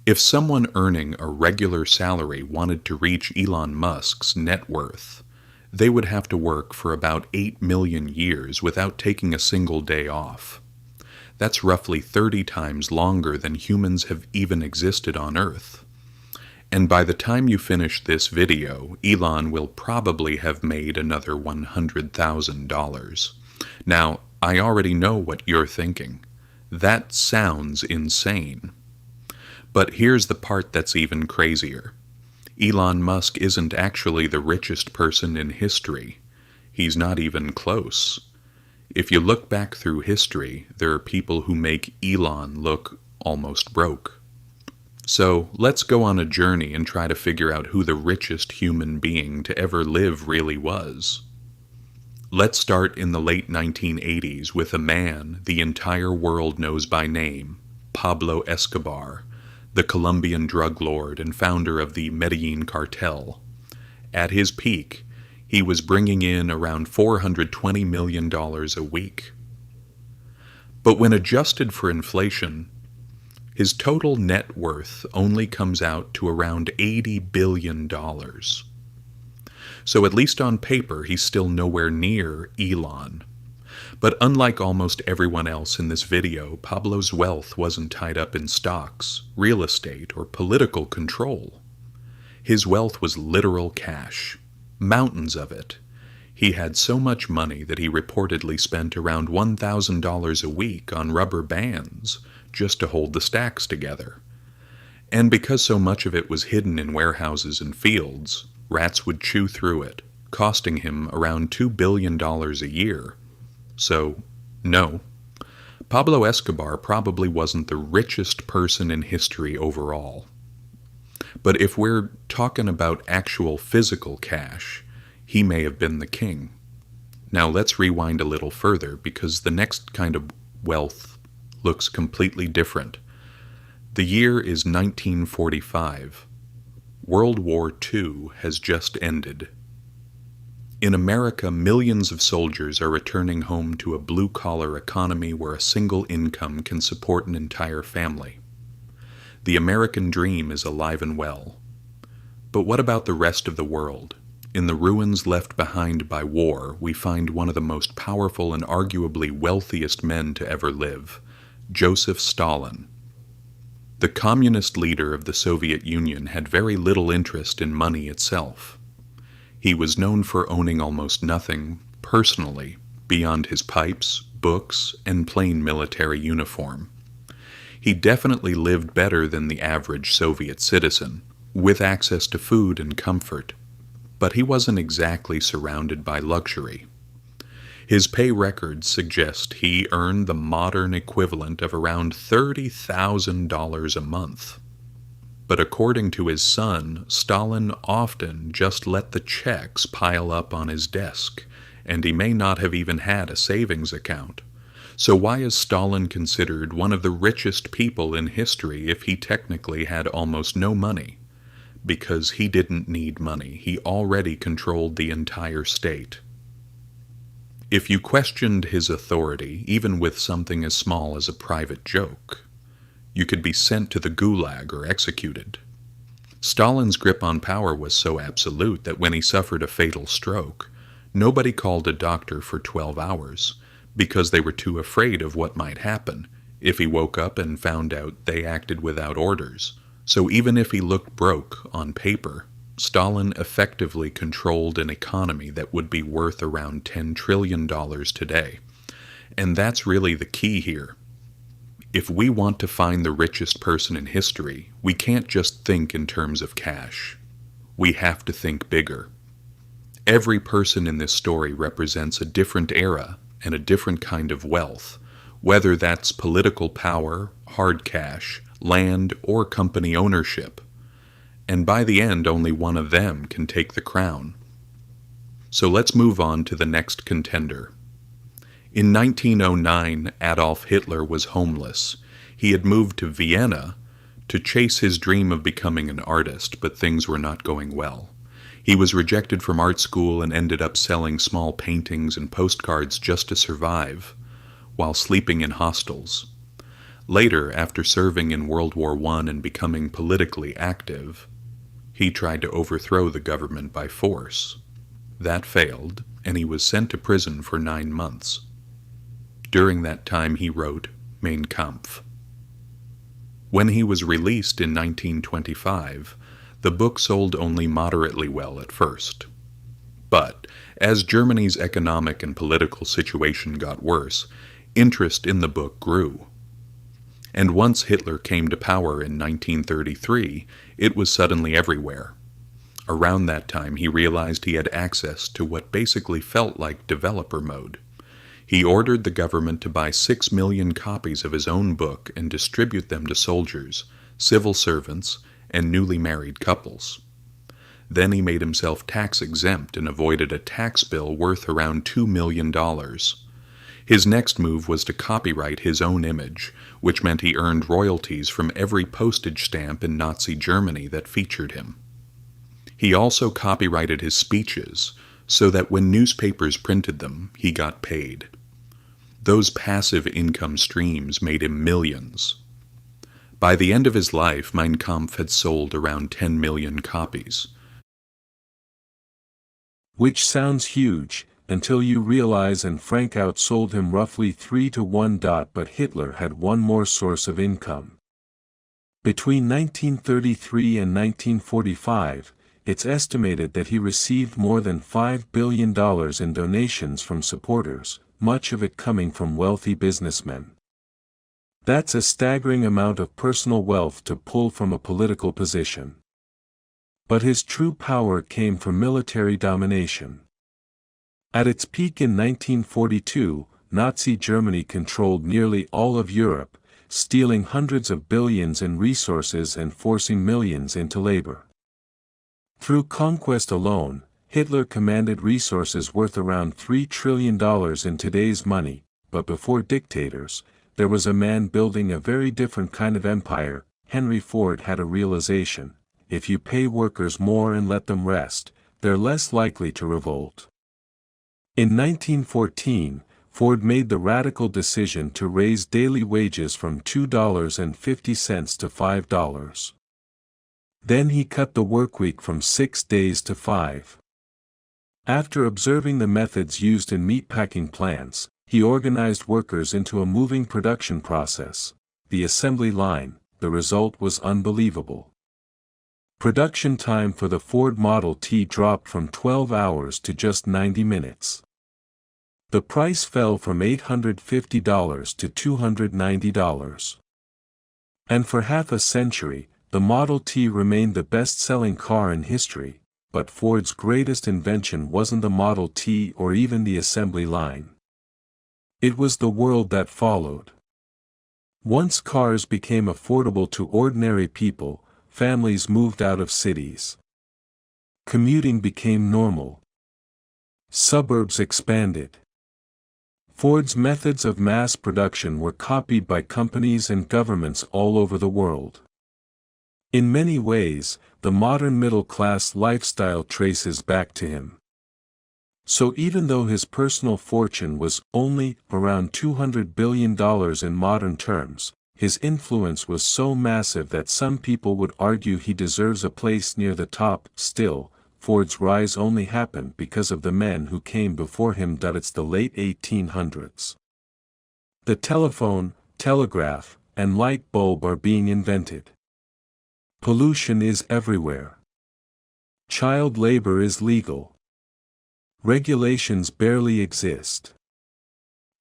If someone earning a regular salary wanted to reach Elon Musk's net worth, they would have to work for about 8 million years without taking a single day off. That's roughly 30 times longer than humans have even existed on Earth. And by the time you finish this video, Elon will probably have made another $100,000. Now, I already know what you're thinking. That sounds insane. But here's the part that's even crazier. Elon Musk isn't actually the richest person in history. He's not even close. If you look back through history, there are people who make Elon look almost broke. So let's go on a journey and try to figure out who the richest human being to ever live really was. Let's start in the late 1980s with a man the entire world knows by name, Pablo Escobar, the Colombian drug lord and founder of the Medellin cartel. At his peak, he was bringing in around $420 million a week. But when adjusted for inflation, his total net worth only comes out to around $80 billion. So at least on paper, he's still nowhere near Elon. But unlike almost everyone else in this video, Pablo's wealth wasn't tied up in stocks, real estate, or political control. His wealth was literal cash, mountains of it. He had so much money that he reportedly spent around $1,000 a week on rubber bands just to hold the stacks together. And because so much of it was hidden in warehouses and fields, rats would chew through it, costing him around $2 billion a year. So, no, Pablo Escobar probably wasn't the richest person in history overall. But if we're talking about actual physical cash, he may have been the king. Now let's rewind a little further, because the next kind of wealth looks completely different. The year is 1945. World War II has just ended. In America, millions of soldiers are returning home to a blue-collar economy where a single income can support an entire family. The American dream is alive and well. But what about the rest of the world? In the ruins left behind by war, we find one of the most powerful and arguably wealthiest men to ever live, Joseph Stalin. The communist leader of the Soviet Union had very little interest in money itself. He was known for owning almost nothing, personally, beyond his pipes, books, and plain military uniform. He definitely lived better than the average Soviet citizen, with access to food and comfort, but he wasn't exactly surrounded by luxury. His pay records suggest he earned the modern equivalent of around $30,000 a month. But according to his son, Stalin often just let the checks pile up on his desk, and he may not have even had a savings account. So why is Stalin considered one of the richest people in history if he technically had almost no money? Because he didn't need money. He already controlled the entire state. If you questioned his authority, even with something as small as a private joke, you could be sent to the gulag or executed. Stalin's grip on power was so absolute that when he suffered a fatal stroke, nobody called a doctor for 12 hours, because they were too afraid of what might happen if he woke up and found out they acted without orders. So even if he looked broke on paper, Stalin effectively controlled an economy that would be worth around $10 trillion today. And that's really the key here. If we want to find the richest person in history, we can't just think in terms of cash. We have to think bigger. Every person in this story represents a different era and a different kind of wealth, whether that's political power, hard cash, land, or company ownership. And by the end, only one of them can take the crown. So let's move on to the next contender. In 1909, Adolf Hitler was homeless. He had moved to Vienna to chase his dream of becoming an artist, but things were not going well. He was rejected from art school and ended up selling small paintings and postcards just to survive, while sleeping in hostels. Later, after serving in World War I and becoming politically active, he tried to overthrow the government by force. That failed, and he was sent to prison for 9 months. During that time he wrote Mein Kampf. When he was released in 1925, the book sold only moderately well at first. But, as Germany's economic and political situation got worse, interest in the book grew. And once Hitler came to power in 1933, it was suddenly everywhere. Around that time he realized he had access to what basically felt like developer mode. He ordered the government to buy 6 million copies of his own book and distribute them to soldiers, civil servants, and newly married couples. Then he made himself tax-exempt and avoided a tax bill worth around $2 million. His next move was to copyright his own image, which meant he earned royalties from every postage stamp in Nazi Germany that featured him. He also copyrighted his speeches, so that when newspapers printed them, he got paid. Those passive income streams made him millions. By the end of his life, Mein Kampf had sold around 10 million copies. Which sounds huge, until you realize Frank outsold him roughly 3-1. But Hitler had one more source of income. Between 1933 and 1945, it's estimated that he received more than $5 billion in donations from supporters, much of it coming from wealthy businessmen. That's a staggering amount of personal wealth to pull from a political position. But his true power came from military domination. At its peak in 1942, Nazi Germany controlled nearly all of Europe, stealing hundreds of billions in resources and forcing millions into labor. Through conquest alone, Hitler commanded resources worth around $3 trillion in today's money, but before dictators, there was a man building a very different kind of empire. Henry Ford had a realization: if you pay workers more and let them rest, they're less likely to revolt. In 1914, Ford made the radical decision to raise daily wages from $2.50 to $5. Then he cut the workweek from 6 days to 5. After observing the methods used in meatpacking plants, he organized workers into a moving production process, the assembly line. The result was unbelievable. Production time for the Ford Model T dropped from 12 hours to just 90 minutes. The price fell from $850 to $290. And for half a century, the Model T remained the best-selling car in history, but Ford's greatest invention wasn't the Model T or even the assembly line. It was the world that followed. Once cars became affordable to ordinary people, families moved out of cities. Commuting became normal. Suburbs expanded. Ford's methods of mass production were copied by companies and governments all over the world. In many ways, the modern middle-class lifestyle traces back to him. So even though his personal fortune was only around $200 billion in modern terms, his influence was so massive that some people would argue he deserves a place near the top. Still, Ford's rise only happened because of the men who came before him. It's the late 1800s. The telephone, telegraph, and light bulb are being invented. Pollution is everywhere. Child labor is legal. Regulations barely exist.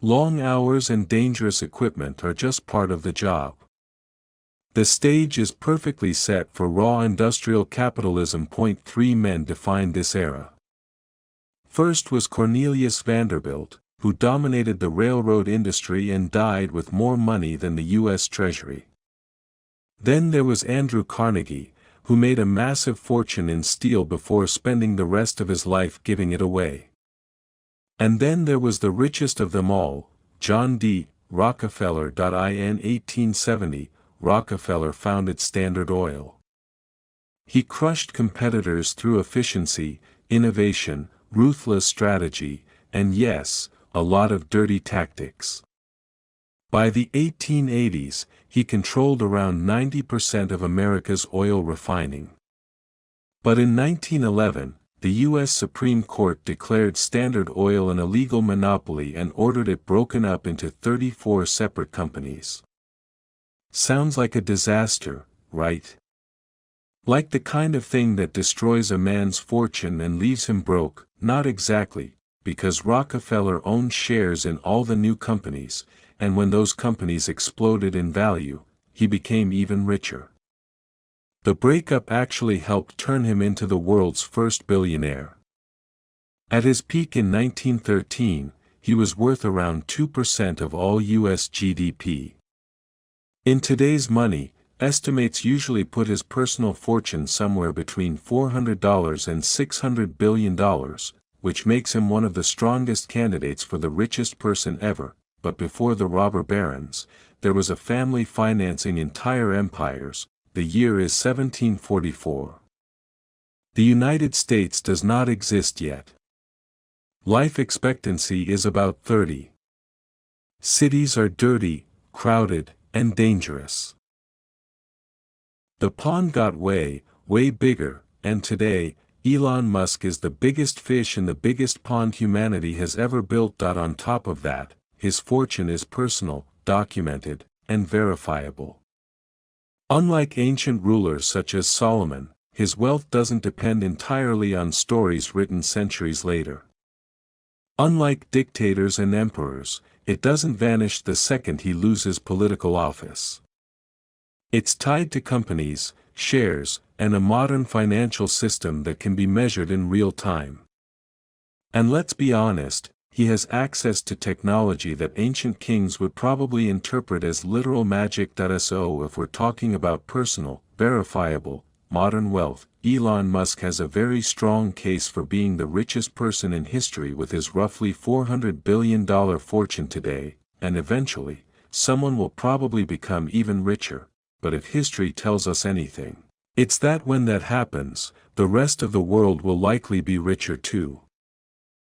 Long hours and dangerous equipment are just part of the job. The stage is perfectly set for raw industrial capitalism. 3 men defined this era. First was Cornelius Vanderbilt, who dominated the railroad industry and died with more money than the U.S. Treasury. Then there was Andrew Carnegie, who made a massive fortune in steel before spending the rest of his life giving it away. And then there was the richest of them all, John D. Rockefeller. In 1870, Rockefeller founded Standard Oil. He crushed competitors through efficiency, innovation, ruthless strategy, and yes, a lot of dirty tactics. By the 1880s, he controlled around 90% of America's oil refining. But in 1911, the U.S. Supreme Court declared Standard Oil an illegal monopoly and ordered it broken up into 34 separate companies. Sounds like a disaster, right? Like the kind of thing that destroys a man's fortune and leaves him broke. Not exactly, because Rockefeller owned shares in all the new companies, and when those companies exploded in value, he became even richer. The breakup actually helped turn him into the world's first billionaire. At his peak in 1913, he was worth around 2% of all U.S. GDP. In today's money, estimates usually put his personal fortune somewhere between $400 and $600 billion, which makes him one of the strongest candidates for the richest person ever. But before the robber barons, there was a family financing entire empires. The year is 1744. The United States does not exist yet. Life expectancy is about 30. Cities are dirty, crowded, and dangerous. The pond got way, way bigger, and today, Elon Musk is the biggest fish in the biggest pond humanity has ever built. On top of that, his fortune is personal, documented, and verifiable. Unlike ancient rulers such as Solomon, his wealth doesn't depend entirely on stories written centuries later. Unlike dictators and emperors, it doesn't vanish the second he loses political office. It's tied to companies, shares, and a modern financial system that can be measured in real time. And let's be honest, he has access to technology that ancient kings would probably interpret as literal magic. So if we're talking about personal, verifiable, modern wealth, Elon Musk has a very strong case for being the richest person in history with his roughly $400 billion fortune today, and eventually, someone will probably become even richer. But if history tells us anything, it's that when that happens, the rest of the world will likely be richer too.